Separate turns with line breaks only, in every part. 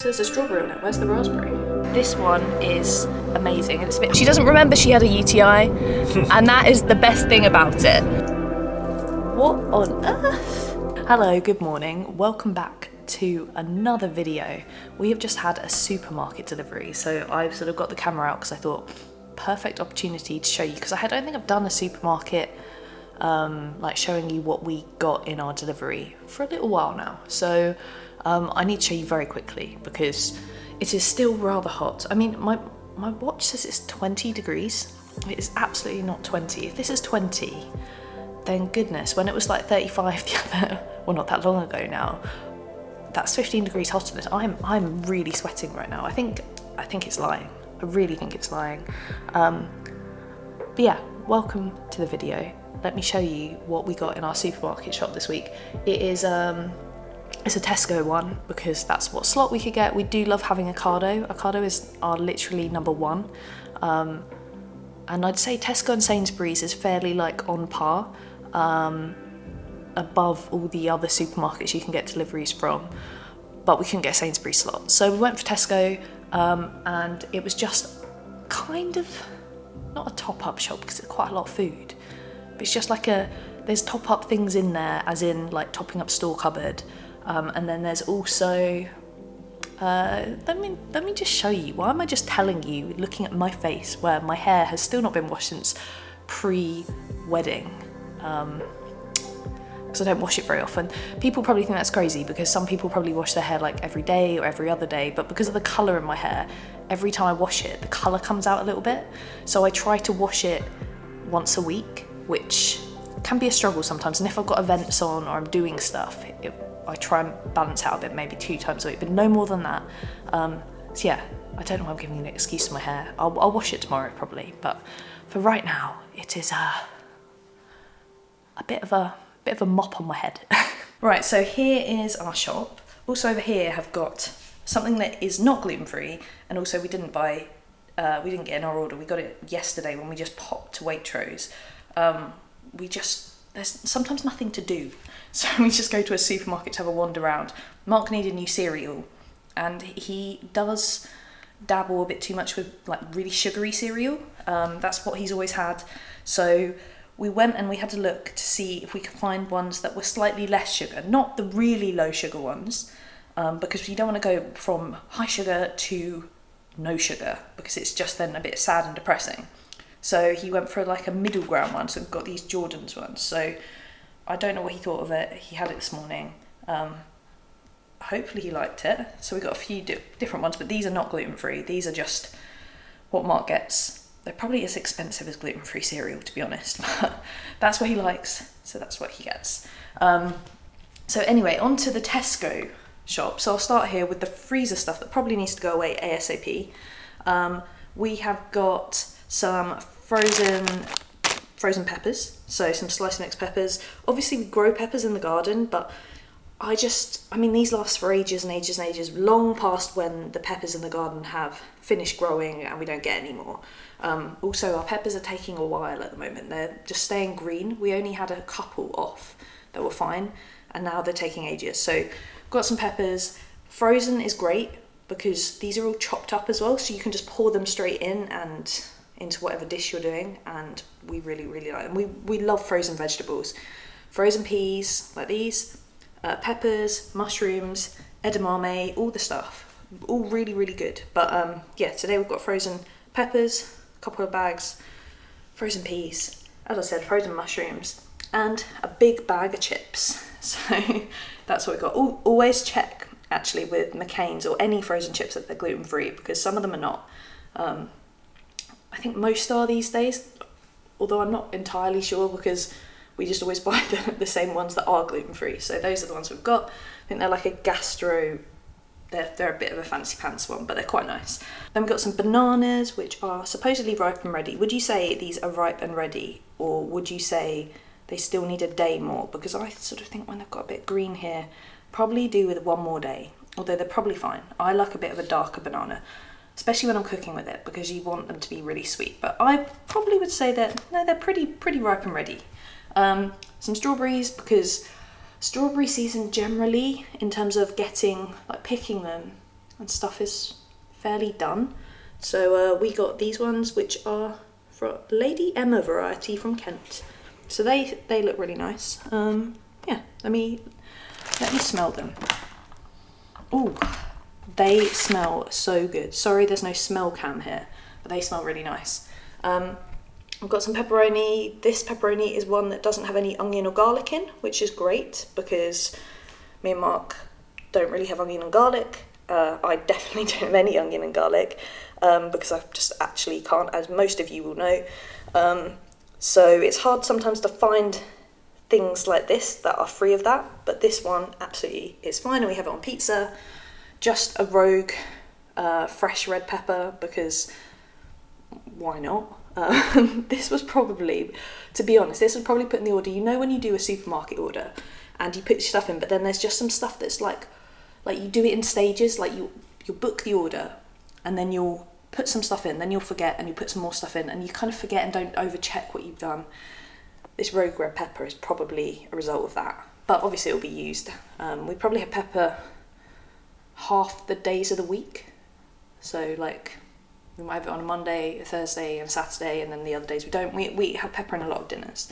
There's a strawberry on it. Where's the raspberry?
This one is amazing. And she doesn't remember she had a UTI, and that is the best thing about it.
What on earth? Hello, good morning. Welcome back to another video. We have just had a supermarket delivery, so I've sort of got the camera out because I thought perfect opportunity to show you, because I don't think I've done a supermarket like showing you what we got in our delivery for a little while now. So I need to show you very quickly because it is still rather hot. I mean, my watch says it's 20 degrees. It is absolutely not 20. If this is 20, then goodness, when it was like 35 the other, well, not that long ago now, that's 15 degrees hotter than this. I'm really sweating right now. I think it's lying. I really think it's lying. But yeah, welcome to the video. Let me show you what we got in our supermarket shop this week. It is it's a Tesco one because that's what slot we could get. We do love having Ocado. Ocado is our literally number one. And I'd say Tesco and Sainsbury's is fairly like on par, above all the other supermarkets you can get deliveries from, but we couldn't get a Sainsbury's slot. So we went for Tesco, and it was just kind of, not a top-up shop because it's quite a lot of food, but it's just like there's top-up things in there, as in like topping up store cupboard. And then there's also, let me just show you. Why am I just telling you, looking at my face where my hair has still not been washed since pre-wedding, because I don't wash it very often. People probably think that's crazy because some people probably wash their hair like every day or every other day, but because of the colour in my hair, every time I wash it, the colour comes out a little bit. So I try to wash it once a week, which can be a struggle sometimes. And if I've got events on or I'm doing stuff, I try and balance out a bit, maybe 2 times a week, but no more than that. So yeah, I don't know why I'm giving you an excuse to my hair. I'll wash it tomorrow probably, but for right now, it is a bit of a mop on my head. Right, so here is our shop. Also over here have got something that is not gluten-free, and also we didn't get in our order. We got it yesterday when we just popped to Waitrose. There's sometimes nothing to do. So we just go to a supermarket to have a wander around. Mark needed new cereal, and he does dabble a bit too much with like really sugary cereal. That's what he's always had. So we went and we had to look to see if we could find ones that were slightly less sugar, not the really low sugar ones, because you don't want to go from high sugar to no sugar, because it's just then a bit sad and depressing. So he went for like a middle ground one, so we've got these Jordan's ones. So I don't know what he thought of it. He had it this morning. Hopefully he liked it. So we got a few different ones, but these are not gluten-free. These are just what Mark gets. They're probably as expensive as gluten-free cereal, to be honest, but that's what he likes, so that's what he gets. So anyway, on to the Tesco shop. So I'll start here with the freezer stuff that probably needs to go away ASAP. We have got some frozen peppers, so some sliced mixed peppers. Obviously we grow peppers in the garden, but I mean these last for ages and ages and ages, long past when the peppers in the garden have finished growing and we don't get any more. Also our peppers are taking a while at the moment. They're just staying green. We only had a couple off that were fine, and now they're taking ages. So got some peppers. Frozen is great because these are all chopped up as well, so you can just pour them straight in and into whatever dish you're doing, and we really, really like them. We love frozen vegetables. Frozen peas, like these, peppers, mushrooms, edamame, all the stuff. All really, really good. But yeah, today we've got frozen peppers, a couple of bags, frozen peas, as I said, frozen mushrooms, and a big bag of chips. So that's what we got. Always check, actually, with McCain's or any frozen chips that they're gluten-free, because some of them are not. I think most are these days, although I'm not entirely sure because we just always buy the same ones that are gluten-free. So those are the ones we've got. I think they're like a gastro, they're a bit of a fancy pants one, but they're quite nice. Then we've got some bananas, which are supposedly ripe and ready. Would you say these are ripe and ready, or would you say they still need a day more? Because I sort of think when they've got a bit green here, probably do with 1 more day, although they're probably fine. I like a bit of a darker banana, especially when I'm cooking with it, because you want them to be really sweet. But I probably would say that, no, they're pretty ripe and ready. Some strawberries, because strawberry season generally, in terms of picking them, and stuff is fairly done. So we got these ones, which are from Lady Emma variety from Kent. So they look really nice. Yeah, let me smell them. Ooh, they smell so good. Sorry, there's no smell cam here, but they smell really nice. I've got some pepperoni. This pepperoni is one that doesn't have any onion or garlic in, which is great because me and Mark don't really have onion and garlic. I definitely don't have any onion and garlic because I just actually can't, as most of you will know. So it's hard sometimes to find things like this that are free of that, but this one absolutely is fine, and we have it on pizza. Just a rogue fresh red pepper because why not? This was probably, to be honest, this was probably put in the order. You know when you do a supermarket order and you put your stuff in, but then there's just some stuff that's like you do it in stages, like you'll book the order and then you'll put some stuff in, then you'll forget and you put some more stuff in and you kind of forget and don't over check what you've done. This rogue red pepper is probably a result of that, but obviously it'll be used. We probably have pepper half the days of the week, so like we might have it on a Monday, a Thursday and a Saturday, and then the other days we don't. We have pepper in a lot of dinners.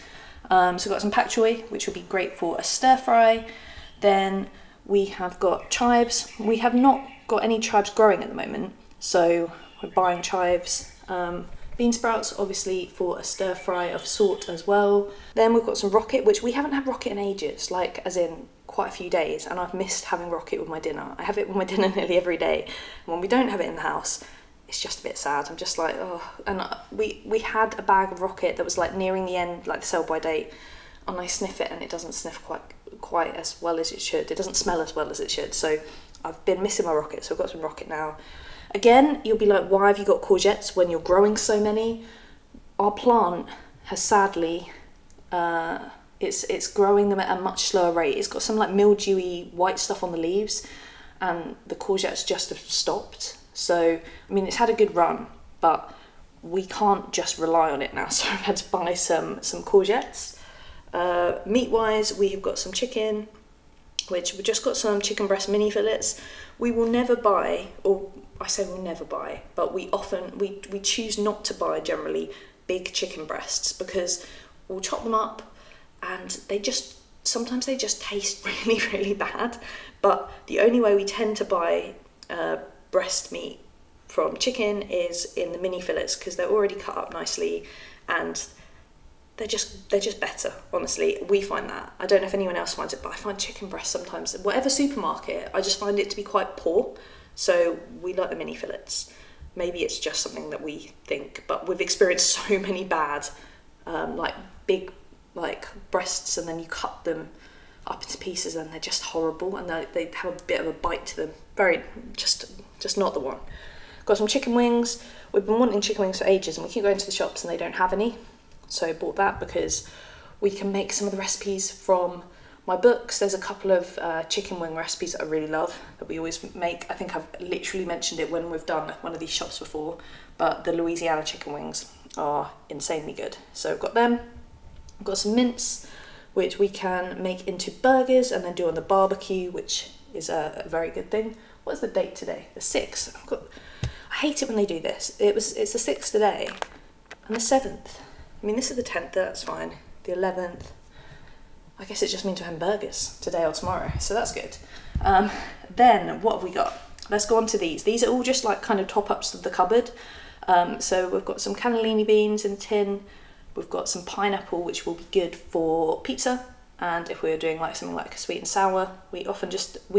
So we've got some pak choy, which will be great for a stir fry. Then we have got chives. We have not got any chives growing at the moment, so we're buying chives. Bean sprouts, obviously, for a stir fry of sort as well. Then we've got some rocket, which we haven't had rocket in ages, like as in quite a few days, and I've missed having rocket with my dinner. I have it with my dinner nearly every day, and when we don't have it in the house, it's just a bit sad. I'm just like, oh. And we had a bag of rocket that was like nearing the end, like the sell by date, and I sniff it and it doesn't sniff quite as well as it should. It doesn't smell as well as it should. So I've been missing my rocket, so I've got some rocket now. Again, you'll be like, why have you got courgettes when you're growing so many? Our plant has sadly, it's growing them at a much slower rate. It's got some like mildewy white stuff on the leaves, and the courgettes just have stopped. So, I mean, it's had a good run, but we can't just rely on it now. So I've had to buy some courgettes. Meat-wise, we have got some chicken, which we've just got some chicken breast mini fillets. We will never buy, or I say we'll never buy, but we choose not to buy generally big chicken breasts because we'll chop them up and sometimes they just taste really, really bad. But the only way we tend to buy breast meat from chicken is in the mini fillets because they're already cut up nicely and they're just better, honestly. We find that. I don't know if anyone else finds it, but I find chicken breast sometimes, whatever supermarket, I just find it to be quite poor. So we like the mini fillets. Maybe it's just something that we think, but we've experienced so many bad, like big like breasts, and then you cut them up into pieces and they're just horrible, and they have a bit of a bite to them. Very, just not the one. Got some chicken wings. We've been wanting chicken wings for ages and we keep going to the shops and they don't have any. So I bought that because we can make some of the recipes from my books. There's a couple of chicken wing recipes that I really love that we always make. I think I've literally mentioned it when we've done one of these shops before, but the Louisiana chicken wings are insanely good. So I've got them. I've got some mince, which we can make into burgers and then do on the barbecue, which is a very good thing. What's the date today? The 6th. I hate it when they do this. It's the 6th today and the 7th. I mean, this is the 10th, that's fine. The 11th. I guess it just means we're having burgers today or tomorrow, so that's good. Then, what have we got? Let's go on to these. These are all just like kind of top-ups of the cupboard. So we've got some cannellini beans in a tin. We've got some pineapple, which will be good for pizza. And if we're doing like something like a sweet and sour, we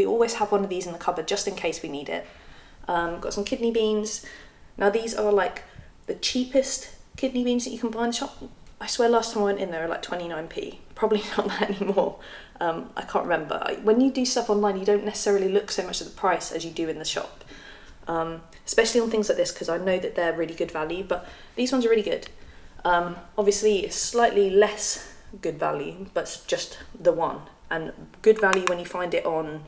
always have one of these in the cupboard just in case we need it. Got some kidney beans. Now these are like the cheapest kidney beans that you can buy in the shop. I swear last time I went in there were like 29p. Probably not that anymore. I can't remember. When you do stuff online, you don't necessarily look so much at the price as you do in the shop. Especially on things like this, because I know that they're really good value, but these ones are really good. Obviously it's slightly less good value, but it's just the one. And good value when you find it on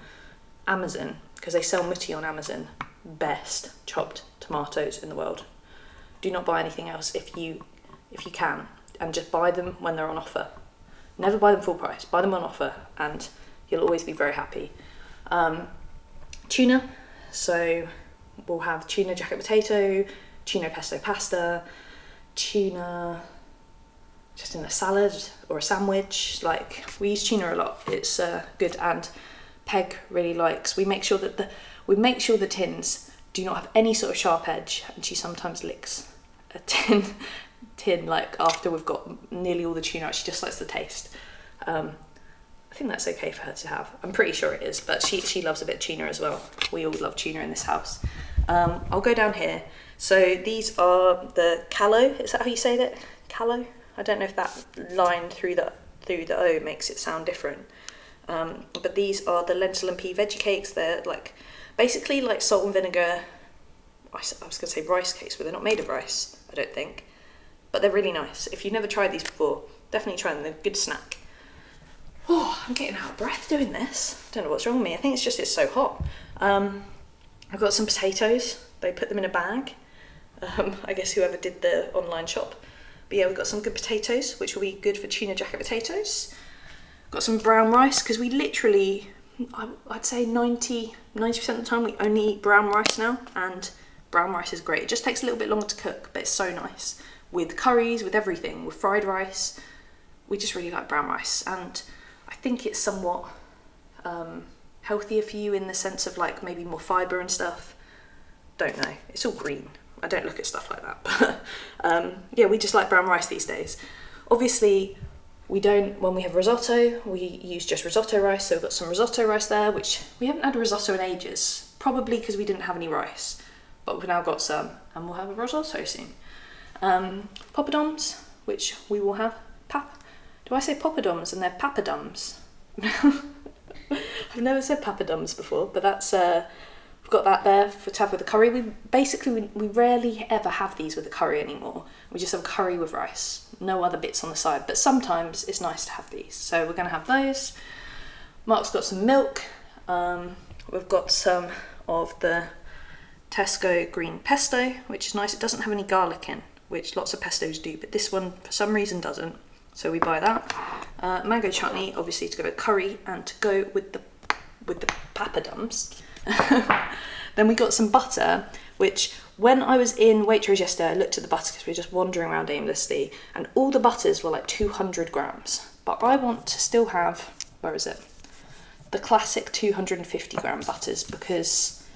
Amazon, because they sell mutti on Amazon. Best chopped tomatoes in the world. Do not buy anything else if you can, and just buy them when they're on offer. Never buy them full price, buy them on offer and you'll always be very happy. Tuna, so we'll have tuna jacket potato, tuna pesto pasta, tuna just in a salad or a sandwich. Like, we use tuna a lot. It's good, and Peg really likes. We make sure that the tins do not have any sort of sharp edge, and she sometimes licks a tin like after we've got nearly all the tuna out. She just likes the taste. I think that's okay for her to have. I'm pretty sure it is, but she loves a bit of tuna as well. We all love tuna in this house. I'll go down here. So these are the callo. Is that how you say that? Callo? I don't know if that line through the O makes it sound different. But these are the lentil and pea veggie cakes. They're like basically like salt and vinegar. I was going to say rice cakes, but they're not made of rice, I don't think. But they're really nice. If you've never tried these before, definitely try them. They're a good snack. Oh, I'm getting out of breath doing this. Don't know what's wrong with me. I think it's so hot. I've got some potatoes. They put them in a bag. I guess whoever did the online shop. But yeah, we've got some good potatoes, which will be good for tuna jacket potatoes. Got some brown rice, because we literally, I'd say 90% of the time we only eat brown rice now, and brown rice is great. It just takes a little bit longer to cook, but it's so nice. With curries, with everything, with fried rice, we just really like brown rice. And I think it's somewhat healthier for you in the sense of like maybe more fibre and stuff. Don't know, it's all green. I don't look at stuff like that, but yeah, we just like brown rice these days. Obviously, we don't, when we have risotto, we use just risotto rice, so we've got some risotto rice there, which we haven't had a risotto in ages, probably because we didn't have any rice, but we've now got some, and we'll have a risotto soon. Poppadoms, which we will have. Do I say poppadoms and they're papadums? I've never said papadums before, but that's we've got that there to have with the curry. We rarely ever have these with the curry anymore. We just have curry with rice, no other bits on the side, but sometimes it's nice to have these. So we're going to have those. Mark's got some milk. We've got some of the Tesco green pesto, which is nice. It doesn't have any garlic in, which lots of pestos do, but this one for some reason doesn't. So we buy that. Mango chutney, obviously to go with curry and to go with the papadums. Then we got some butter, which when I was in Waitrose yesterday, I looked at the butter because we were just wandering around aimlessly, and all the butters were like 200 grams. But I want to still have, where is it? The classic 250 gram butters, because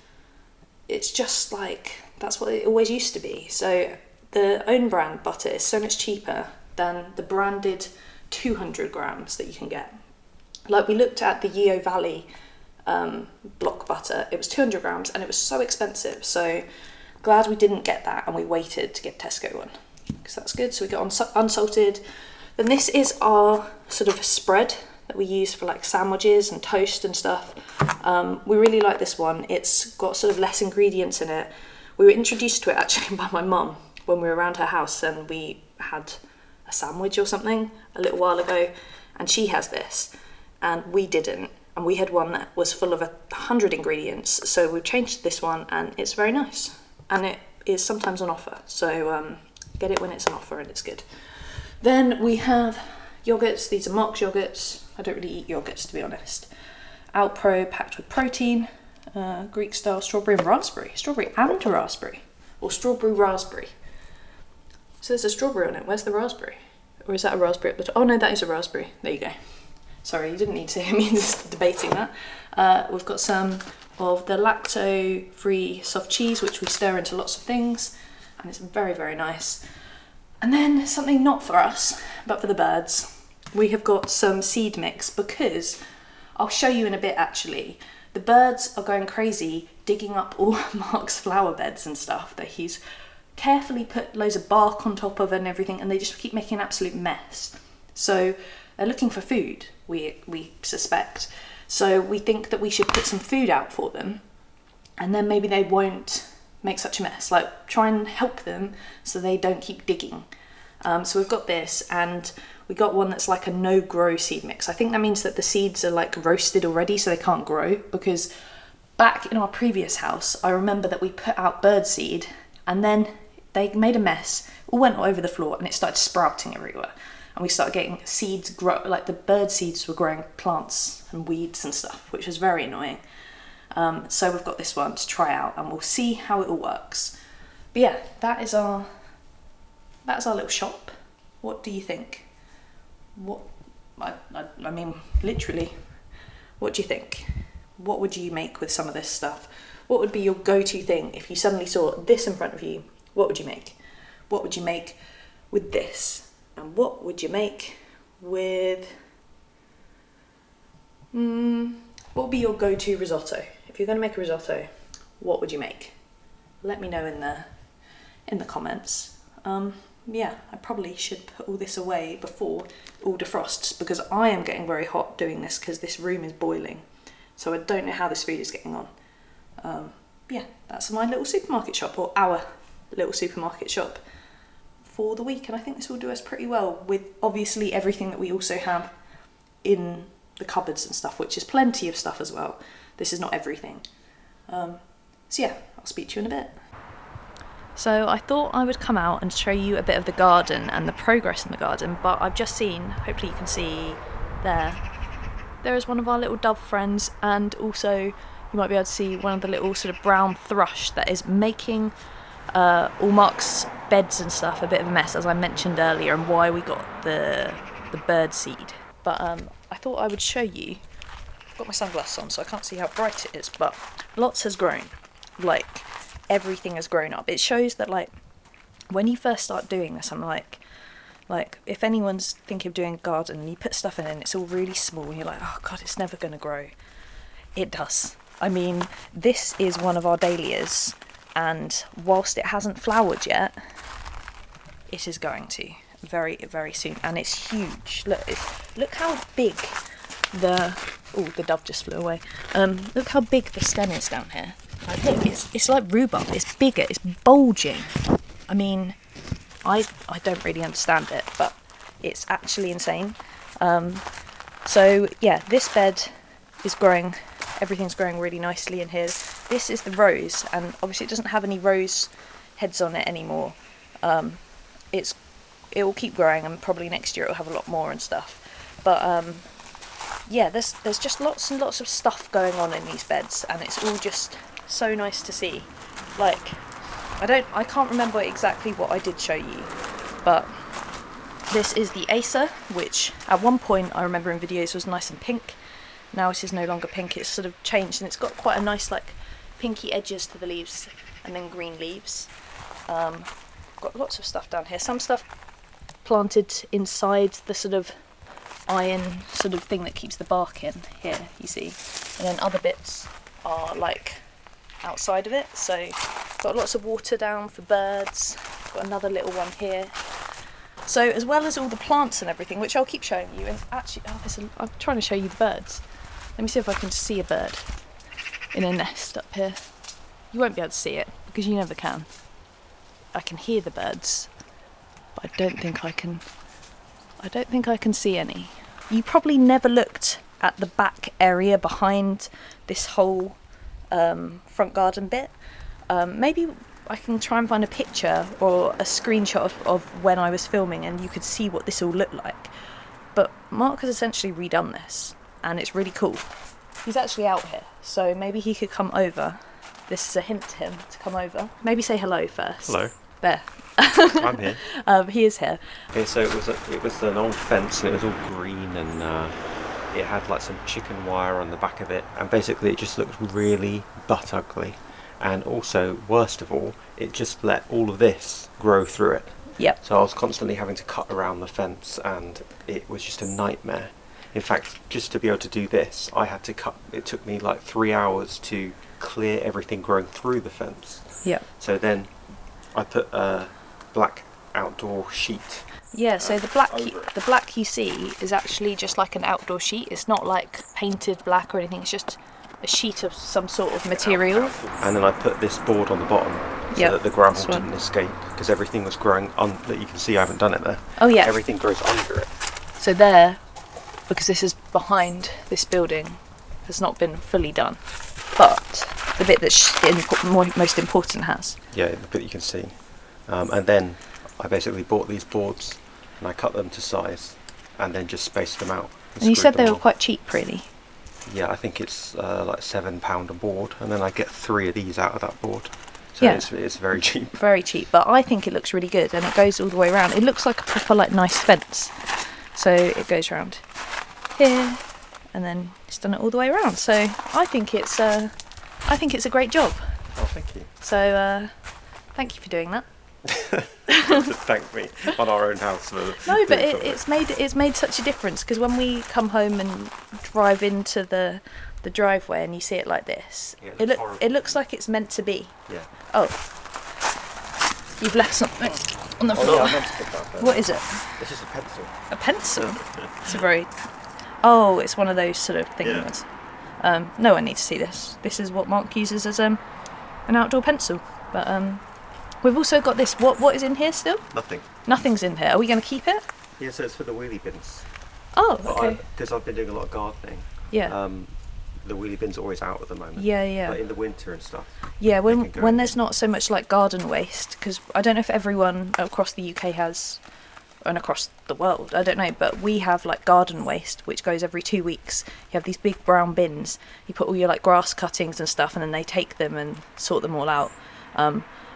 it's just like, that's what it always used to be. So the own brand butter is so much cheaper than the branded 200 grams that you can get. Like, we looked at the Yeo Valley block butter. It was 200 grams and it was so expensive. So glad we didn't get that and we waited to get Tesco one, because that's good. So we got unsalted. Then this is our sort of spread that we use for like sandwiches and toast and stuff. We really like this one. It's got sort of less ingredients in it. We were introduced to it actually by my mum when we were around her house and we had a sandwich or something a little while ago, and she has this and we didn't, and we had one that was full of 100 ingredients, so we've changed to this one and it's very nice, and it is sometimes on offer, so get it when it's on offer and it's good. Then we have yogurts. These are Mark's yogurts. I don't really eat yogurts, to be honest. Alpro packed with protein, Greek style strawberry and raspberry, or strawberry raspberry. So there's a strawberry on it. Where's the raspberry? Or is that a raspberry at the top? Oh no, that is a raspberry. There you go. Sorry, you didn't need to hear me just debating that. We've got some of the lacto-free soft cheese, which we stir into lots of things, and it's very, very nice. And then something not for us, but for the birds. We have got some seed mix, because I'll show you in a bit actually. The birds are going crazy digging up all Mark's flower beds and stuff that he's carefully put loads of bark on top of and everything, and they just keep making an absolute mess. So they're looking for food, we suspect. So we think that we should put some food out for them, and then maybe they won't make such a mess. Like, try and help them so they don't keep digging. So we've got this, and we got one that's like a no-grow seed mix. I think that means that the seeds are like roasted already, so they can't grow, because back in our previous house, I remember that we put out bird seed, and then they made a mess, all went all over the floor, and it started sprouting everywhere. And we started getting seeds grow, like the bird seeds were growing plants and weeds and stuff, which was very annoying. So we've got this one to try out, and we'll see how it all works. But yeah, that's our little shop. What do you think? I mean, literally, what do you think? What would you make with some of this stuff? What would be your go-to thing if you suddenly saw this in front of you? What would you make? What would you make with this? And what would you make with... what would be your go-to risotto? If you're going to make a risotto, what would you make? Let me know in the comments. Yeah, I probably should put all this away before it all defrosts, because I am getting very hot doing this because this room is boiling. So I don't know how this food is getting on. Yeah, that's my little supermarket shop, or our little supermarket shop for the week. And I think this will do us pretty well with obviously everything that we also have in the cupboards and stuff, which is plenty of stuff as well. This is not everything. So yeah, I'll speak to you in a bit. So I thought I would come out and show you a bit of the garden and the progress in the garden, but I've just seen, hopefully you can see there is one of our little dove friends, and also you might be able to see one of the little sort of brown thrush that is making all Mark's beds and stuff a bit of a mess, as I mentioned earlier, and why we got the bird seed. But I thought I would show you. I've got my sunglasses on so I can't see how bright it is, but lots has grown. Like, everything has grown up. It shows that, like, when you first start doing this, I'm like if anyone's thinking of doing a garden and you put stuff in and it's all really small and you're like, oh god, it's never going to grow. It does. I mean, this is one of our dahlias, and whilst it hasn't flowered yet, it is going to very, very soon, and it's huge. Look how big the dove just flew away. Look how big the stem is down here. Like, look, it's like rhubarb. It's bigger. It's bulging. I mean, I don't really understand it, but it's actually insane. So yeah, this bed is growing. Everything's growing really nicely in here. This is the rose, and obviously it doesn't have any rose heads on it anymore. It will keep growing, and probably next year it will have a lot more and stuff. But yeah, there's just lots and lots of stuff going on in these beds, and it's all just so nice to see. Like, I can't remember exactly what I did show you, but this is the Acer, which at one point I remember in videos was nice and pink. Now it is no longer pink. It's sort of changed, and it's got quite a nice like pinky edges to the leaves, and then green leaves. Got lots of stuff down here. Some stuff planted inside the sort of iron sort of thing that keeps the bark in here, you see, and then other bits are like outside of it. So got lots of water down for birds. Got another little one here. So as well as all the plants and everything, which I'll keep showing you, and actually I'm trying to show you the birds. Let me see if I can see a bird in a nest up here. You won't be able to see it because you never can. I can hear the birds, but I don't think I can see any. You probably never looked at the back area behind this whole front garden bit. Maybe I can try and find a picture or a screenshot of when I was filming, and you could see what this all looked like. But Mark has essentially redone this, and it's really cool. He's actually out here, so maybe he could come over. This is a hint to him to come over. Maybe say hello first.
Hello.
There.
I'm here.
He is here.
Okay, so it was an old fence, and it was all green, and it had like some chicken wire on the back of it, and basically it just looked really butt ugly. And also, worst of all, it just let all of this grow through it.
Yep.
So I was constantly having to cut around the fence, and it was just a nightmare. In fact, just to be able to do this, I had to cut. It took me like 3 hours to clear everything growing through the fence.
Yep.
So then I put a black outdoor sheet.
Yeah, so the black you see is actually just like an outdoor sheet. It's not like painted black or anything. It's just a sheet of some sort of material.
And then I put this board on the bottom so that the gravel didn't escape, because everything was growing that you can see I haven't done it there.
Oh yeah.
Everything grows under it.
So there, because this is behind this building, has not been fully done. But the bit that's most important has.
Yeah, the bit you can see. And then I basically bought these boards and I cut them to size and then just spaced them out.
And you said they were quite cheap, really.
Yeah, I think it's like £7 a board, and then I get 3 of these out of that board. So
Yeah.
it's very cheap.
Very cheap, but I think it looks really good, and it goes all the way around. It looks like a proper like nice fence, so it goes around here, and then it's done it all the way around. So I think it's a great job.
Oh, thank you.
So thank you for doing that.
Thank me on our own house for
No, but
doing something.
it's made such a difference, because when we come home and drive into the driveway and you see it like this,
Yeah,
it looks like it's meant to be.
Yeah.
Oh, you've left something on the
Oh,
floor.
yeah, I meant to pick that up earlier.
What is it?
It's just a pencil.
A pencil? It's a very... Oh, it's one of those sort of things.
Yeah.
No one needs to see this. This is what Mark uses as an outdoor pencil. But we've also got this. What is in here still?
Nothing.
Nothing's in here. Are we going to keep it?
Yeah, so it's for the wheelie bins.
Oh, okay.
Because I've been doing a lot of gardening.
Yeah.
The wheelie bins are always out at the moment.
Yeah.
But in the winter and stuff.
Yeah,
they can
when
go
when
in.
there's not so much like garden waste, because I don't know if everyone across the UK has, and across the world, I don't know, but we have like garden waste, which goes every 2 weeks. You have these big brown bins. You put all your like grass cuttings and stuff, and then they take them and sort them all out.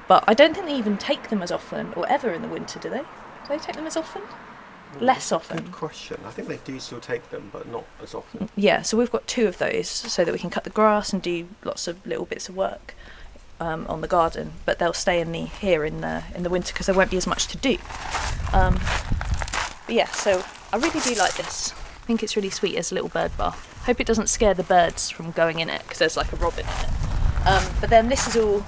But I don't think they even take them as often or ever in the winter, do they? Do they take them as often? Less often.
Good question. I think they do still take them, but not as often.
Yeah, so we've got 2 of those so that we can cut the grass and do lots of little bits of work on the garden. But they'll stay in the winter because there won't be as much to do. But yeah, so I really do like this. I think it's really sweet as a little bird bar. Hope it doesn't scare the birds from going in it, because there's like a robin in it. But then this is all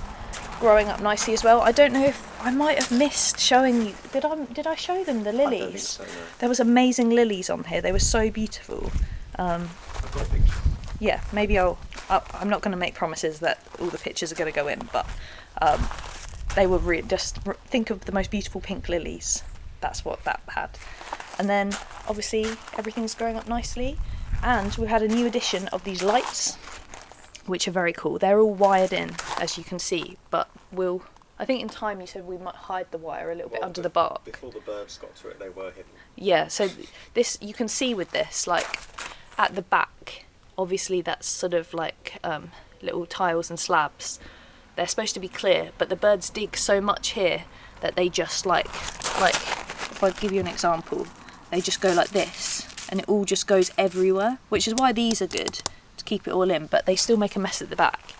growing up nicely as well. I don't know if I might have missed showing you. Did I show them the lilies?
I don't think so, no.
There was amazing lilies on here. They were so beautiful.
I've got pictures.
Yeah, maybe I'm not going to make promises that all the pictures are going to go in, but they were think of the most beautiful pink lilies. That's what that had. And then obviously everything's growing up nicely, and we've had a new addition of these lights, which are very cool. They're all wired in, as you can see, but I think in time you said we might hide the wire a little bit under the bark.
Before the birds got to it, they were hidden.
Yeah, so this, you can see with this, like at the back, obviously that's sort of like little tiles and slabs. They're supposed to be clear, but the birds dig so much here that they just like if I give you an example, they just go like this, and it all just goes everywhere, which is why these are good to keep it all in, but they still make a mess at the back.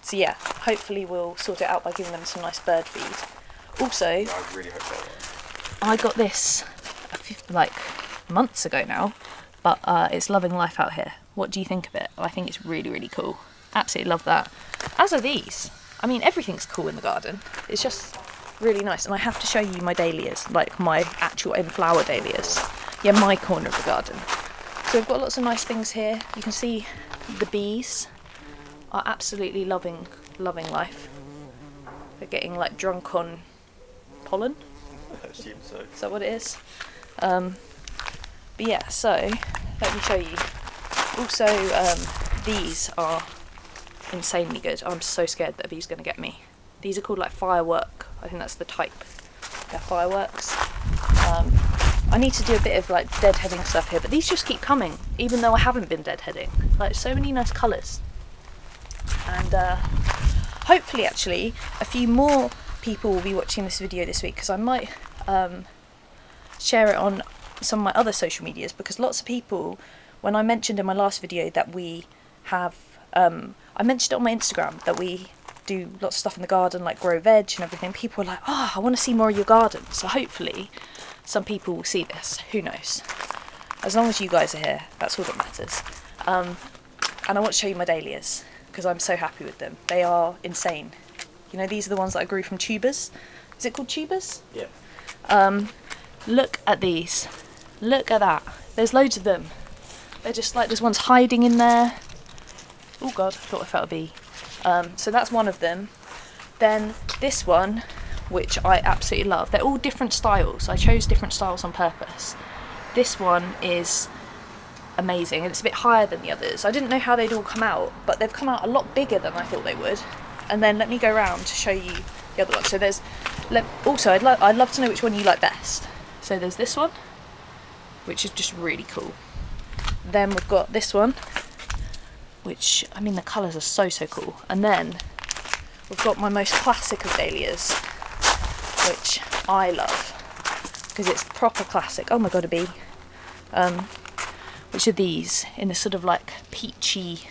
So yeah, hopefully we'll sort it out by giving them some nice bird feed. Also,
I really hope they will.
I got this like months ago now, but it's loving life out here. What do you think of it? I think it's really, really cool. Absolutely love that. As are these. I mean, everything's cool in the garden. It's just really nice. And I have to show you my dahlias, like my actual in-flower dahlias. Yeah, my corner of the garden. So we've got lots of nice things here. You can see the bees are absolutely loving life. They're getting like drunk on pollen.
I assume so.
Is that what it is? But yeah, so let me show you. Also, these are insanely good. I'm so scared that a bee's going to get me. These are called like firework. I think that's the type. They're fireworks. I need to do a bit of like deadheading stuff here, but these just keep coming, even though I haven't been deadheading. Like, so many nice colours. And hopefully, actually, a few more people will be watching this video this week, because I might share it on some of my other social medias, because lots of people, when I mentioned in my last video that we have, I mentioned it on my Instagram that we do lots of stuff in the garden, like grow veg and everything. People are like, oh, I want to see more of your garden. So hopefully some people will see this. Who knows? As long as you guys are here, that's all that matters. And I want to show you my dahlias, because I'm so happy with them. They are insane. You know, these are the ones that I grew from tubers. Is it called tubers?
Yeah.
Look at these. Look at that. There's loads of them. They're just like, there's ones hiding in there. Oh God, I thought I felt a bee. So that's one of them. Then this one, which I absolutely love. They're all different styles. I chose different styles on purpose. This one is amazing, and it's a bit higher than the others. I didn't know how they'd all come out, but they've come out a lot bigger than I thought they would. And then let me go around to show you the other one. So there's, also I'd love to know which one you like best. So there's this one, which is just really cool. then we've got this one, which, I mean, the colours are so cool. And then we've got my most classic of dahlias, which I love because it's proper classic. Oh my god, a bee. Which are these in a sort of like peachy,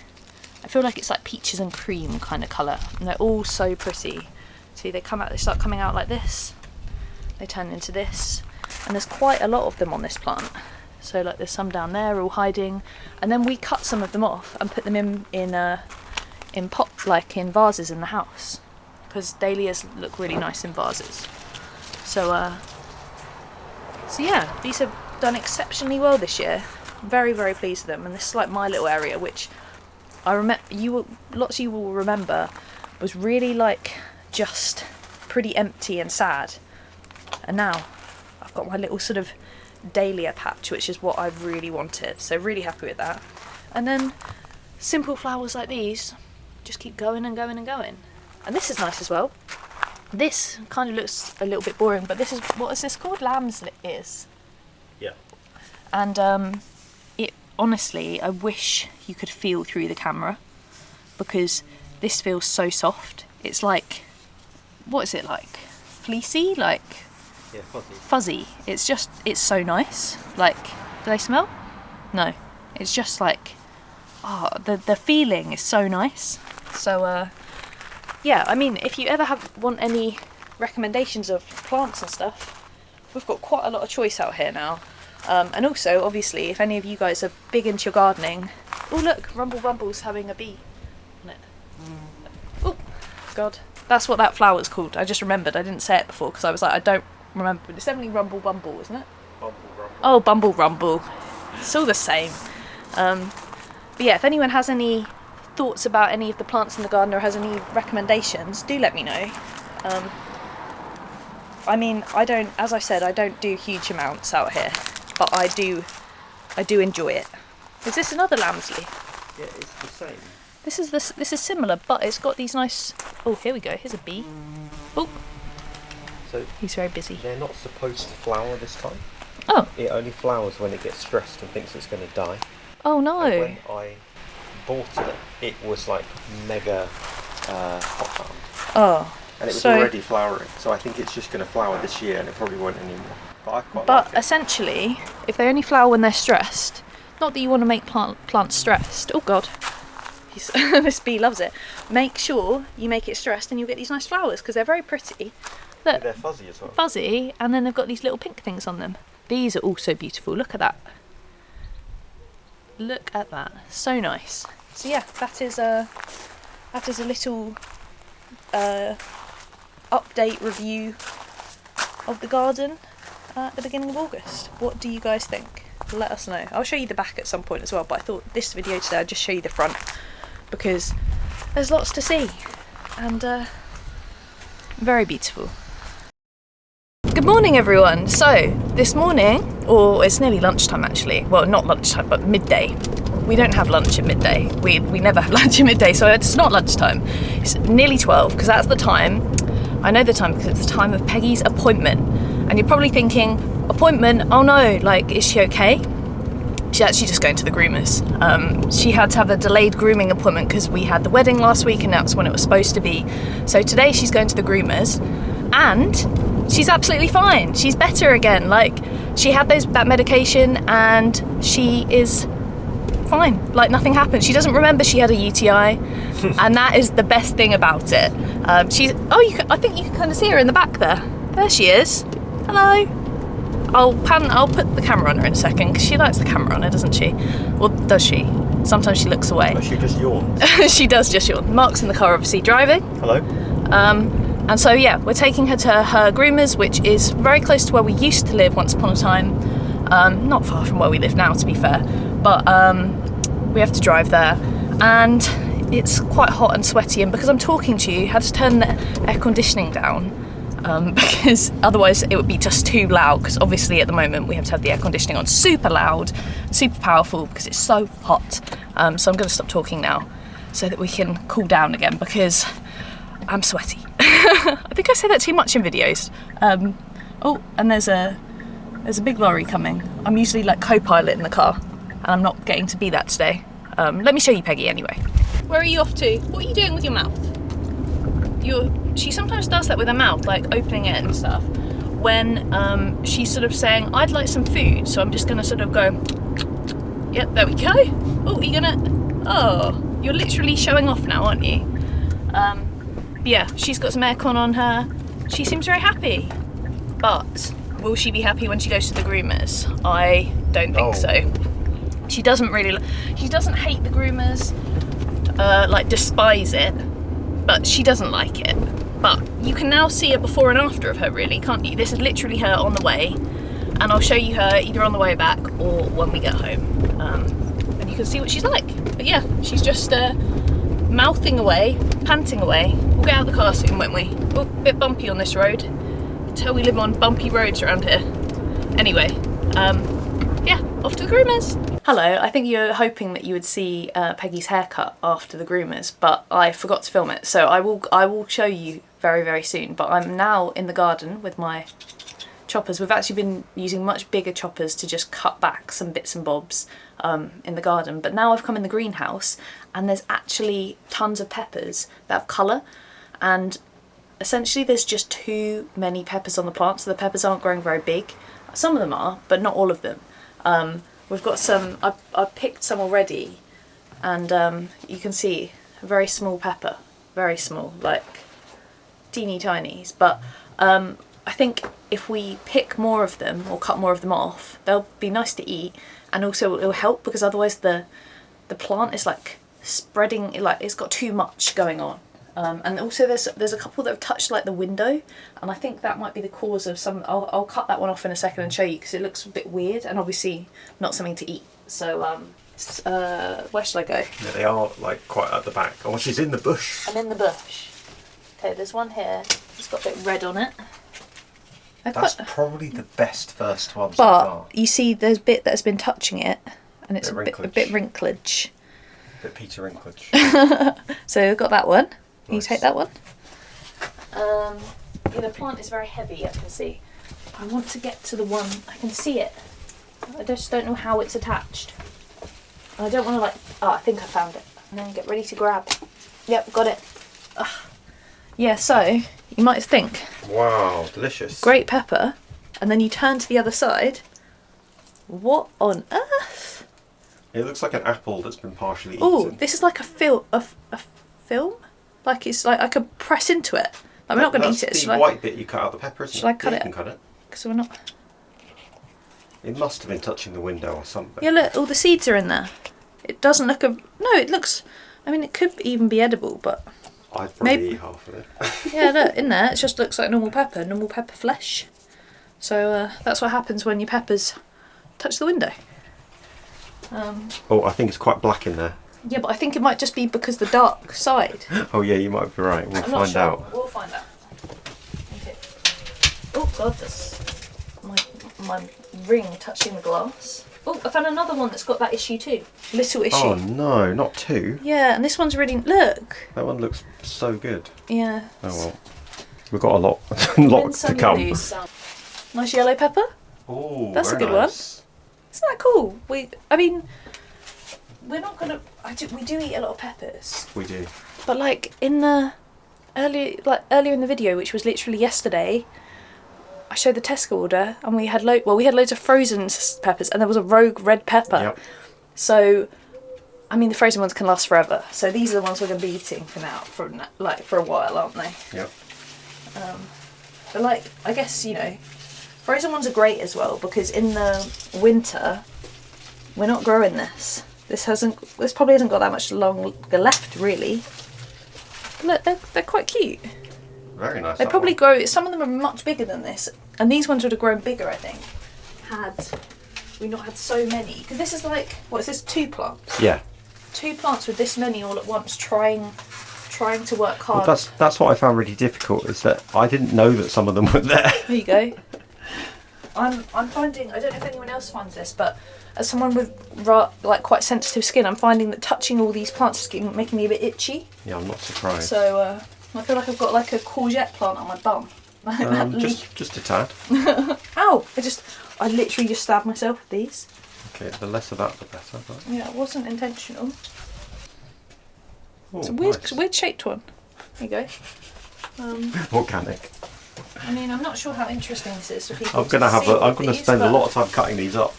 I feel like it's like peaches and cream kind of colour, and they're all so pretty. See, they start coming out like this, they turn into this, and there's quite a lot of them on this plant. So like there's some down there all hiding, and then we cut some of them off and put them in pot, like in vases in the house, because dahlias look really nice in vases. So yeah, these have done exceptionally well this year. I'm very, very pleased with them, and this is like my little area, which I remember lots of you will remember was really like just pretty empty and sad, and now I've got my little sort of dahlia patch, which is what I've really wanted, so really happy with that. And then simple flowers like these just keep going and going and going, and this is nice as well. This kind of looks a little bit boring, but this is, what is this called? Lamb's ears.
Yeah.
And it honestly, I wish you could feel through the camera, because this feels so soft. It's like, what is it like? Fleecy? Like,
yeah, fuzzy.
Fuzzy. It's so nice. Like, do they smell? No. It's just like, the feeling is so nice. So, yeah, I mean, if you ever want any recommendations of plants and stuff, we've got quite a lot of choice out here now. And also, obviously, if any of you guys are big into your gardening... Oh, look, Rumble's having a bee on it. Oh, God. That's what that flower's called. I just remembered. I didn't say it before because I was like, I don't remember. But it's definitely Rumble, isn't it? Oh, Rumble. It's all the same. But yeah, if anyone has any thoughts about any of the plants in the garden or has any recommendations, do let me know. I mean, as I said, I don't do huge amounts out here, but I do enjoy it. Is this another Lambsley?
Yeah, it's the same.
This is similar, but it's got these nice... Oh, here we go. Here's a bee. Oh.
So
he's very busy.
They're not supposed to flower this time.
Oh.
It only flowers when it gets stressed and thinks it's going to die.
Oh no.
And when I bought it was like mega hot found.
Oh.
And it was already flowering, so I think it's just going to flower this year, and it probably won't anymore. But I quite like it.
Essentially, if they only flower when they're stressed, not that you want to make plants stressed. Oh God. This bee loves it. Make sure you make it stressed and you'll get these nice flowers because they're very pretty. Look,
yeah, they're fuzzy as well.
Fuzzy, and then they've got these little pink things on them. These are also beautiful. Look at that. Look at that. So nice. So yeah, that is a little update review of the garden at the beginning of August. What do you guys think? Let us know. I'll show you the back at some point as well, but I thought this video today I'd just show you the front because there's lots to see, and very beautiful. Good morning everyone. So this morning, or it's nearly lunchtime actually, well not lunchtime but midday. We don't have lunch at midday. We never have lunch at midday, so it's not lunchtime. It's nearly 12 because that's the time. I know the time because it's the time of Peggy's appointment. And you're probably thinking, appointment? Oh no, like is she okay? She's actually just going to the groomers. She had to have a delayed grooming appointment because we had the wedding last week and that's when it was supposed to be. So today she's going to the groomers and she's absolutely fine. She's better again. Like she had that medication and she is fine. Like nothing happened. She doesn't remember she had a UTI and that is the best thing about it. I think you can kind of see her in the back there. There she is. Hello. I'll put the camera on her in a second because she likes the camera on her, doesn't she? Or does she? Sometimes she looks away.
Oh, she just yawned.
She does just yawn. Mark's in the car obviously driving.
Hello.
And so yeah, we're taking her to her groomers, which is very close to where we used to live once upon a time. Not far from where we live now, to be fair. But we have to drive there. And it's quite hot and sweaty, and because I'm talking to you, I had to turn the air conditioning down. Because otherwise it would be just too loud, because obviously at the moment we have to have the air conditioning on super loud, super powerful because it's so hot. So I'm going to stop talking now so that we can cool down again because I'm sweaty. I think I say that too much in videos. Oh, and there's a big lorry coming. I'm usually like co-pilot in the car, and I'm not getting to be that today. Let me show you Peggy anyway. Where are you off to? What are you doing with your mouth? She sometimes does that with her mouth, like opening it and stuff, when she's sort of saying, I'd like some food, so I'm just gonna sort of go, yep, there we go. Oh, you're literally showing off now, aren't you? Yeah, she's got some aircon on her. She seems very happy, but will she be happy when she goes to the groomers? I don't think so. She doesn't hate the groomers, like despise it, but she doesn't like it. But you can now see a before and after of her, really, can't you? This is literally her on the way, and I'll show you her either on the way back or when we get home, and you can see what she's like. But yeah, she's just mouthing away, panting away. We'll get out of the car soon, won't we? Oh, a bit bumpy on this road. You can tell we live on bumpy roads around here. Anyway, yeah, off to the groomers. Hello, I think you're hoping that you would see Peggy's haircut after the groomers, but I forgot to film it, so I will show you very, very soon. But I'm now in the garden with my choppers. We've actually been using much bigger choppers to just cut back some bits and bobs in the garden, but now I've come in the greenhouse and there's actually tons of peppers that have colour, and essentially there's just too many peppers on the plant, so the peppers aren't growing very big. Some of them are, but not all of them. We've got some, I've picked some already, and you can see a very small pepper, very small, like teeny tinies, but I think if we pick more of them or cut more of them off, they'll be nice to eat, and also it'll help because otherwise the plant is like spreading, like it's got too much going on. And also there's a couple that have touched like the window, and I think that might be the cause of some. I'll cut that one off in a second and show you because it looks a bit weird and obviously not something to eat. So where should I go?
Yeah, they are like quite at the back. Oh, she's in the bush.
I'm in the bush. Okay, there's one here. It's got a bit red on it.
That's probably the best first one so
but
far.
You see there's a bit that's been touching it, and it's a bit wrinklage.
A bit Peter Dinklage.
So we've got that one. Can
Nice.
you take that one? Yeah, the plant is very heavy, I can see. I want to get to the one, I can see it. I just don't know how it's attached. And I don't want to like, oh, I think I found it. And then get ready to grab. Yep, got it. Ugh. Yeah, so you might think,
Wow, delicious.
great pepper, and then you turn to the other side. What on earth?
It looks like an apple that's been partially eaten.
Oh, this is like a film. Like it's like I could press into it. Like, we're not going to eat it.
That's the white bit you cut out the pepper, isn't it?
Should I cut
You
it?
can cut it.
Because we're not.
It must have been touching the window or something.
Yeah, look, all the seeds are in there. It doesn't look no, it looks. I mean, it could even be edible, but
I'd probably
maybe-
eat half of it.
yeah, look in there. It just looks like normal pepper flesh. So that's what happens when your peppers touch the window.
Oh, I think it's quite black in there.
Yeah, but I think it might just be because the dark side.
Oh yeah, you might be right. We'll
I'm not
find
sure.
out.
We'll find out. Okay. Oh God, that's my ring touching the glass. Oh, I found another one that's got that issue too. Little issue.
Oh no, not two.
Yeah, and this one's really look.
That one looks so good.
Yeah.
Oh well. We've got a lot to come.
Nice yellow pepper.
Oh,
That's a
very
good one.
nice.
Isn't that cool? I mean, we're not gonna. We do eat a lot of peppers,
We do.
but like in the earlier in the video, which was literally yesterday, I showed the Tesco order, and we had loads of frozen peppers, and there was a rogue red pepper.
Yep.
So, I mean, the frozen ones can last forever. So these are the ones we're going to be eating for now, for a while, aren't they?
Yep.
But like, I guess, frozen ones are great as well because in the winter, we're not growing this. This probably hasn't got that much longer left, really. Look, they're quite cute.
Very nice.
They
that
probably
one.
grow. Some of them are much bigger than this, and these ones would have grown bigger, I think, had we not had so many. Because this is like, what is this? 2 plants.
Yeah.
2 plants with this many all at once, trying to work hard.
Well, that's what I found really difficult, is that I didn't know that some of them were there.
There you go. I'm finding, I don't know if anyone else finds this, but as someone with quite sensitive skin, I'm finding that touching all these plants is making me a bit itchy.
Yeah, I'm not surprised.
So I feel like I've got like a courgette plant on my bum.
Just a tad.
Ow! I literally just stabbed myself with these.
Okay, the less of that, the better. But...
Yeah, it wasn't intentional.
Oh,
It's a
nice.
weird shaped one. There you go.
Organic.
I mean, I'm not sure how interesting this is for people.
I'm gonna spend a lot of time cutting these up.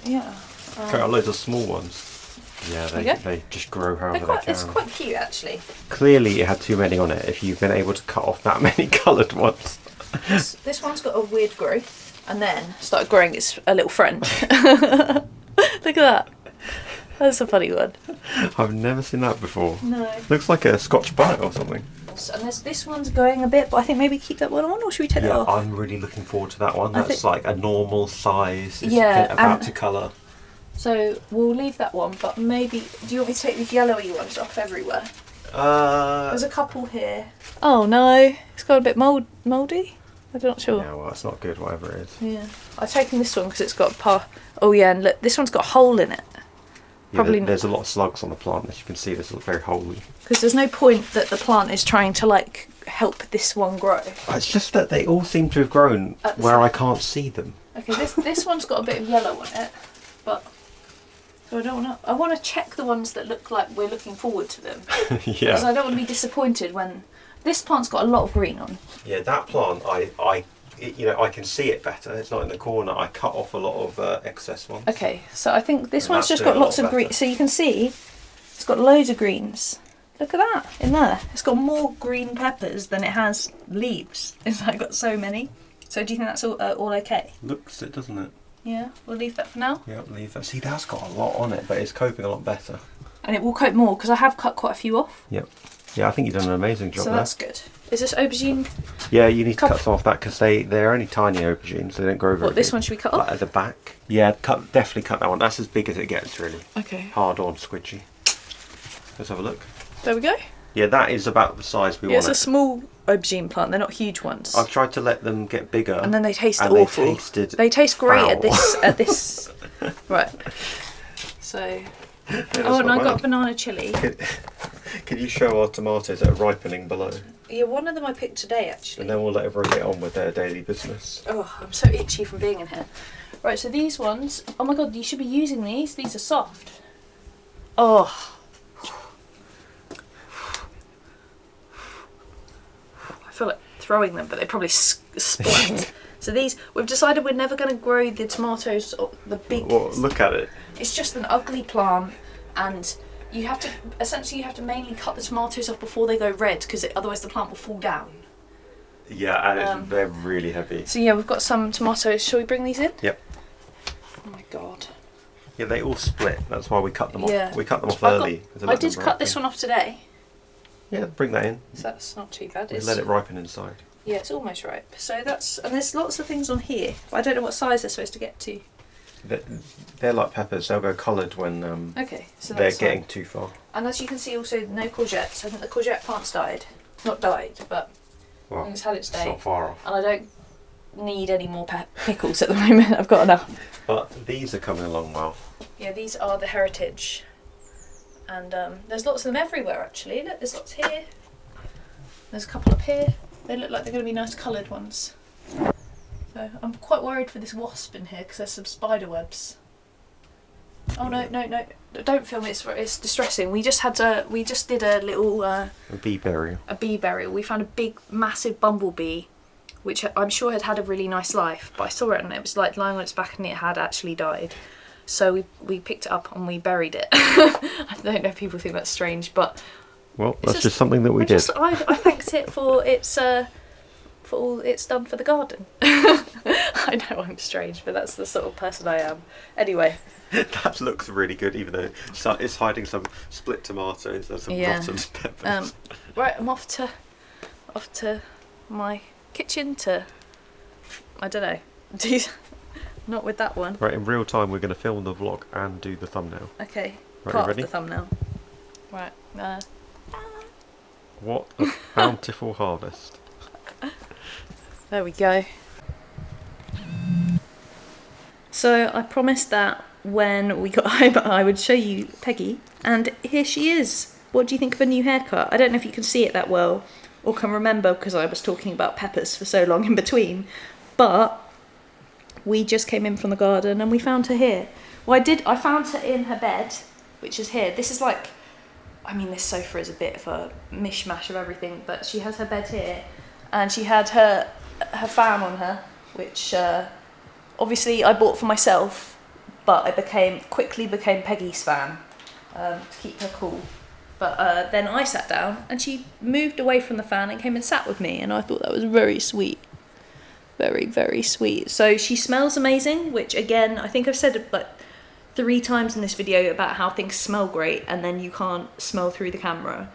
Yeah.
Cut out loads of small ones. Yeah, they just grow however they can.
It's quite cute actually.
Clearly, it had too many on it. If you've been able to cut off that many coloured ones.
This one's got a weird growth, and then started growing its a little friend. Look at that. That's a funny one.
I've never seen that before.
No.
Looks like a Scotch bonnet or something.
And this one's going a bit, but I think maybe keep that one on, or should we take it off?
I'm really looking forward to that one. That's like a normal size. It's
Yeah,
about to colour.
So we'll leave that one, but maybe... Do you want me to take these yellowy ones off everywhere? There's a couple here. Oh no, it's got a bit mouldy. I'm not sure.
Yeah, well, it's not good, whatever it is.
Yeah. I've taken this one because it's got Oh yeah, and look, this one's got a hole in it. Probably
there's a lot of slugs on the plant, as you can see. This looks very holy.
Because there's no point that the plant is trying to like help this one grow.
It's just that they all seem to have grown where I can't see them.
Okay, this one's got a bit of yellow on it, but so I don't want to. I want to check the ones that look like we're looking forward to them.
Yeah.
Because I don't want to be disappointed when this plant's got a lot of green on.
Yeah, that plant, I can see it better. It's not in the corner. I cut off a lot of excess ones.
Okay, so I think this
And
one's
that's
just
doing
got
a
lots
lot
of green.
better.
So you can see it's got loads of greens. Look at that in there. It's got more green peppers than it has leaves. It's like got so many. So do you think that's all okay?
Looks it, doesn't it?
Yeah, we'll leave that for now.
Yeah, leave that. See, that's got a lot on it, but it's coping a lot better.
And it will cope more because I have cut quite a few off.
Yep. Yeah, I think you've done an amazing job
So
there.
that's good. Is this aubergine?
Yeah, you need to cut some off that because they're only tiny aubergines. They don't grow very
What, this
big.
one should we cut off?
Like at the back. Yeah, definitely cut that one. That's as big as it gets, really.
Okay.
Hard on, squidgy. Let's have a look.
There we go.
Yeah, that is about the size we want
It's a
it.
small aubergine plant. They're not huge ones.
I've tried to let them get bigger.
And then they taste
and
awful.
They
taste great at
foul.
this. Right. So.
That's
Oh, and I
not
got
bad.
banana chili.
Can you show our tomatoes that are ripening below?
Yeah, one of them I picked today actually.
And then we'll let everyone get on with their daily business.
Oh, I'm so itchy from being in here. Right, so these ones. Oh my god, you should be using these. These are soft. Oh. I feel like throwing them, but they probably split. So these, we've decided we're never going to grow the tomatoes, or the big.
Well, look at it.
It's just an ugly plant, and you have to mainly cut the tomatoes off before they go red, because otherwise the plant will fall down.
Yeah, and they're really heavy.
So yeah, we've got some tomatoes. Shall we bring these in?
Yep.
Oh my god.
Yeah, they all split. That's why we cut them off.
Yeah.
We cut them off early.
I did cut this one off today,
Yeah, bring that in.
so that's not too bad.
We let it ripen inside.
Yeah, it's almost ripe. So and there's lots of things on here. But I don't know what size they're supposed to get to.
They're like peppers. They'll go coloured when
Okay, so
they're
that's
getting
fine.
too far.
And as you can see, also no courgettes. I think the courgette plant's died. Not died, but
Well,
it's had its
it's
day.
not far off.
And I don't need any more pickles at the moment. I've got enough.
But these are coming along well.
Yeah, these are the heritage. And there's lots of them everywhere actually. Look, there's lots here. There's a couple up here. They look like they're going to be nice coloured ones. So I'm quite worried for this wasp in here because there's some spider webs. Oh no! Don't film it. It's distressing. We just did a little
A bee burial.
a bee burial. We found a big, massive bumblebee, which I'm sure had a really nice life. But I saw it and it was like lying on its back and it had actually died. So we picked it up and we buried it. I don't know if people think that's strange, but
Well, that's just something that we did.
I thanked it for all it's done for the garden. I know I'm strange, but that's the sort of person I am. Anyway.
That looks really good, even though it's hiding some split tomatoes and some rotten peppers.
Right, I'm off to my kitchen to, I don't know, do not with that one.
Right, in real time, we're going to film the vlog and do the thumbnail.
Okay,
Right,
part
you
of
ready?
the thumbnail. Right.
What a bountiful harvest.
There we go. So I promised that when we got home I would show you Peggy, and here she is. What do you think of a new haircut? I don't know if you can see it that well or can remember because I was talking about peppers for so long in between, but we just came in from the garden and we found her here. Well, I found her in her bed, which is here. This is like, I mean, this sofa is a bit of a mishmash of everything, but she has her bed here, and she had her fan on her, which obviously I bought for myself, but I quickly became Peggy's fan to keep her cool. But then I sat down and she moved away from the fan and came and sat with me, and I thought that was very sweet. Very, very sweet. So she smells amazing, which again, I think I've said like 3 times in this video about how things smell great and then you can't smell through the camera.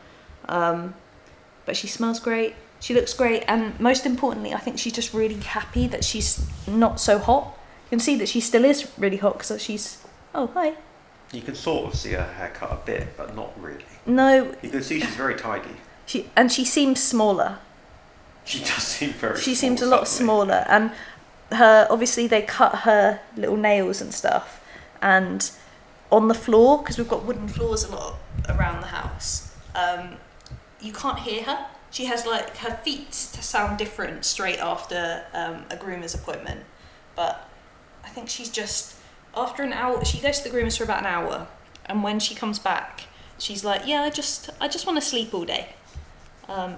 But she smells great, she looks great, and most importantly, I think she's just really happy that she's not so hot. You can see that she still is really hot because she's... Oh, hi.
You can sort of see her haircut a bit, but not really.
No.
You can see she's very tidy.
She seems smaller.
She does seem very
She
small
seems a lot smaller, and obviously they cut her little nails and stuff, and on the floor, because we've got wooden floors a lot around the house, you can't hear her. She has like her feet sound different straight after a groomer's appointment, but I think she's just, after an hour, she goes to the groomers for about an hour, and when she comes back, she's like, yeah, I just want to sleep all day.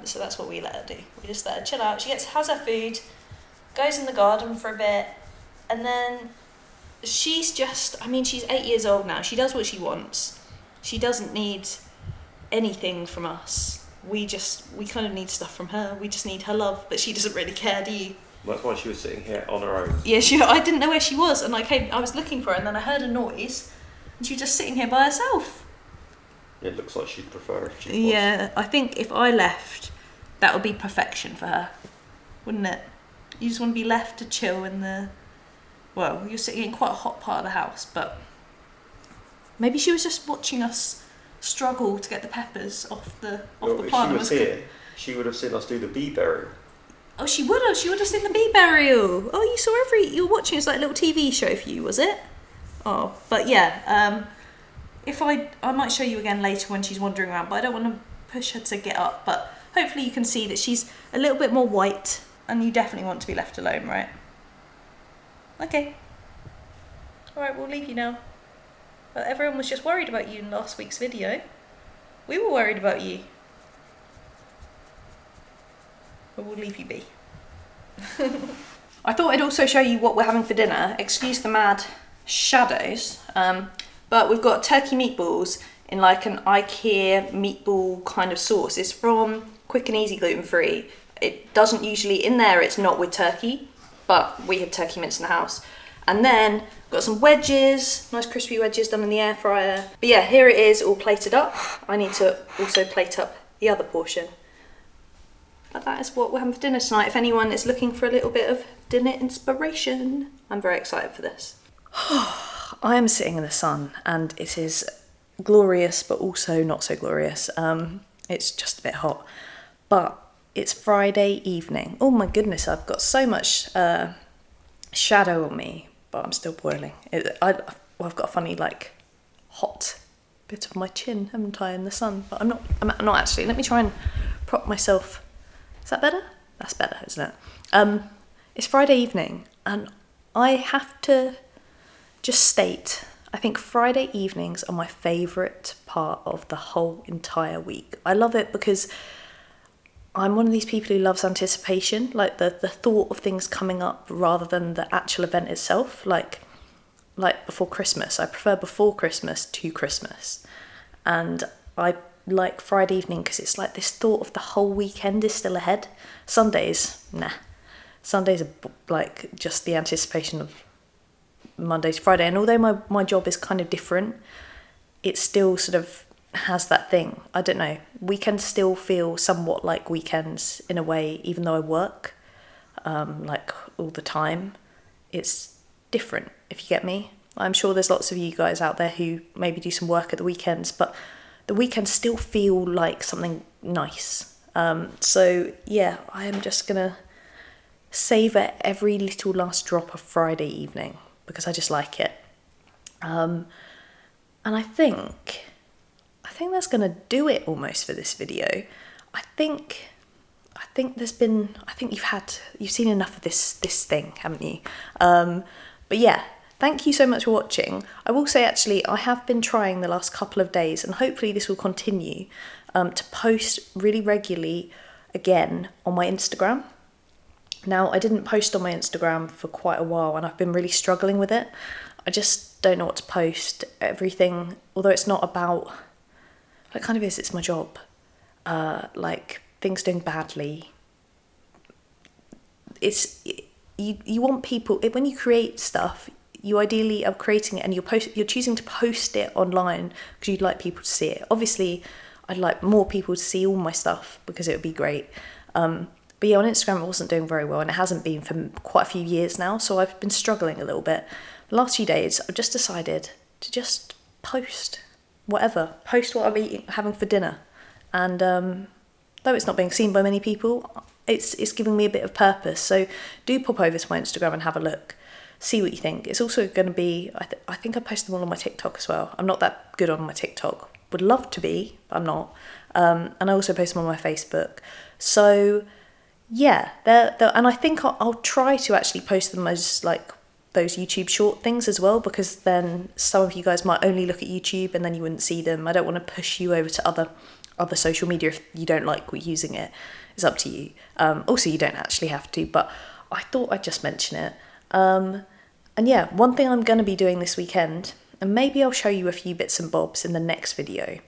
So that's what we let her do. We just let her chill out. She has her food, goes in the garden for a bit, and then she's just, I mean, she's 8 years old now. She does what she wants. She doesn't need anything from us. We kind of need stuff from her. We just need her love, but she doesn't really care, do you?
Well, that's why she was sitting here on her own.
Yeah, I didn't know where she was, and I was looking for her, and then I heard a noise, and she was just sitting here by herself.
It looks like she'd prefer if she was.
Yeah, I think if I left, that would be perfection for her, wouldn't it? You just want to be left to chill in the... Well, you're sitting in quite a hot part of the house, but maybe she was just watching us struggle to get the peppers off the plant.
If she was here, she would have seen us do the bee burial.
Oh, she would have. She would have seen the bee burial. Oh, you were watching. It's like a little TV show for you, was it? Oh, but yeah. If I might show you again later when she's wandering around, but I don't want to push her to get up. But hopefully you can see that she's a little bit more white, and you definitely want to be left alone, right? Okay. All right, we'll leave you now. But everyone was just worried about you in last week's video. We were worried about you. But we'll leave you be. I thought I'd also show you what we're having for dinner. Excuse the mad shadows. But we've got turkey meatballs in like an IKEA meatball kind of sauce. It's from Quick and Easy gluten-free. It doesn't usually, in there it's not with turkey, but we have turkey mince in the house. And then got some wedges, nice crispy wedges done in the air fryer. But yeah, here it is all plated up. I need to also plate up the other portion. But that is what we're having for dinner tonight. If anyone is looking for a little bit of dinner inspiration, I'm very excited for this. I am sitting in the sun and it is glorious, but also not so glorious. It's just a bit hot, but it's Friday evening. Oh my goodness, I've got so much shadow on me, but I'm still boiling. I've got a funny like hot bit of my chin, haven't I, in the sun? But I'm not actually. Let me try and prop myself. Is that better? That's better, isn't it? It's Friday evening, and I have to just state, I think Friday evenings are my favourite part of the whole entire week. I love it because I'm one of these people who loves anticipation, like the thought of things coming up rather than the actual event itself, like before Christmas. I prefer before Christmas to Christmas. And I like Friday evening because it's like this thought of the whole weekend is still ahead. Sundays, nah. Sundays are like just the anticipation of Monday to Friday. And although my job is kind of different, it still sort of has that thing. I don't know. Weekends still feel somewhat like weekends in a way, even though I work like all the time. It's different, if you get me. I'm sure there's lots of you guys out there who maybe do some work at the weekends, but the weekends still feel like something nice. So yeah, I am just gonna savour every little last drop of Friday evening because I just like it. And I think that's gonna do it almost for this video. I think I think you've seen enough of this thing, haven't you? But yeah, thank you so much for watching. I will say, actually, I have been trying the last couple of days, and hopefully this will continue, to post really regularly again on my Instagram. Now, I didn't post on my Instagram for quite a while, and I've been really struggling with it. I just don't know what to post. Everything, although it's not about, well, it kind of is, it's my job. Like, things doing badly. You want people, when you create stuff, you ideally are creating it and you're choosing to post it online because you'd like people to see it. Obviously, I'd like more people to see all my stuff because it would be great. But yeah, on Instagram it wasn't doing very well, and it hasn't been for quite a few years now, so I've been struggling a little bit. The last few days I've just decided to just post whatever, post what I'm having for dinner. And though it's not being seen by many people, it's giving me a bit of purpose. So do pop over to my Instagram and have a look. See what you think. It's also going to be, I think I post them all on my TikTok as well. I'm not that good on my TikTok. Would love to be, but I'm not. And I also post them on my Facebook. So yeah, and I think I'll try to actually post them as like those YouTube short things as well, because then some of you guys might only look at YouTube and then you wouldn't see them. I don't want to push you over to other social media if you don't like using it. It's up to you. Also, you don't actually have to, but I thought I'd just mention it. And yeah, one thing I'm going to be doing this weekend, and maybe I'll show you a few bits and bobs in the next video,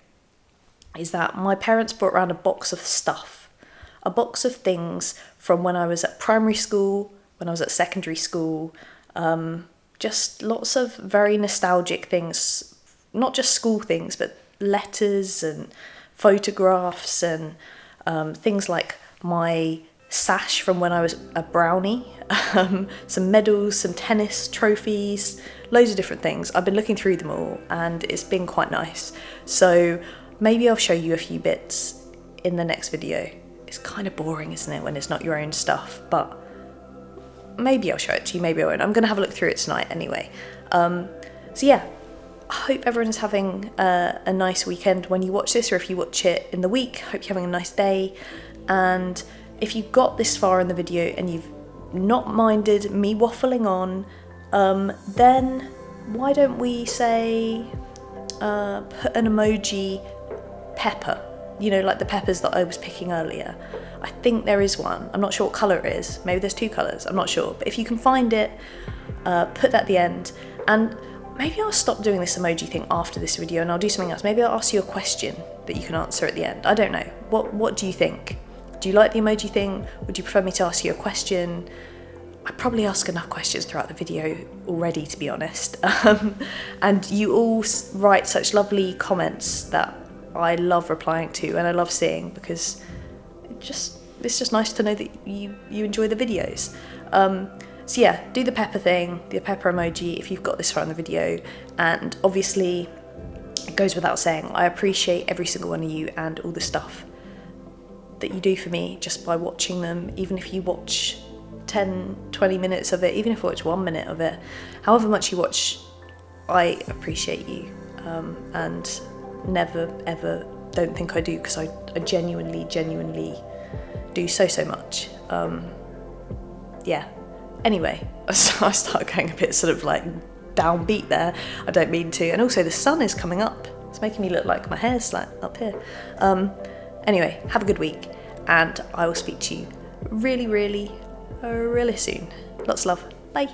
is that my parents brought around a box of stuff. A box of things from when I was at primary school, when I was at secondary school, just lots of very nostalgic things, not just school things, but letters and photographs and things like my sash from when I was a brownie, some medals, some tennis trophies, loads of different things. I've been looking through them all and it's been quite nice. So maybe I'll show you a few bits in the next video. It's kind of boring, isn't it, when it's not your own stuff, but maybe I'll show it to you, maybe I won't. I'm going to have a look through it tonight anyway. So yeah, I hope everyone's having a nice weekend when you watch this, or if you watch it in the week, hope you're having a nice day. And if you got this far in the video and you've not minded me waffling on, then why don't we say put an emoji pepper, you know, like the peppers that I was picking earlier. I think there is one. I'm not sure what colour it is. Maybe there's two colours. I'm not sure. But if you can find it, put that at the end. And maybe I'll stop doing this emoji thing after this video and I'll do something else. Maybe I'll ask you a question that you can answer at the end. I don't know. What do you think? Do you like the emoji thing? Would you prefer me to ask you a question? I probably ask enough questions throughout the video already, to be honest. And you all write such lovely comments that I love replying to and I love seeing, because it's just nice to know that you enjoy the videos. So yeah, do the pepper thing, the pepper emoji if you've got this far in the video. And obviously, it goes without saying, I appreciate every single one of you and all the stuff that you do for me just by watching them. Even if you watch 10, 20 minutes of it, even if you watch 1 minute of it, however much you watch, I appreciate you. And never ever don't think I do, because I genuinely do so much. Yeah, anyway, I start going a bit sort of like downbeat there. I don't mean to. And also the sun is coming up, it's making me look like my hair's like up here. Anyway, have a good week and I will speak to you really soon. Lots of love, bye.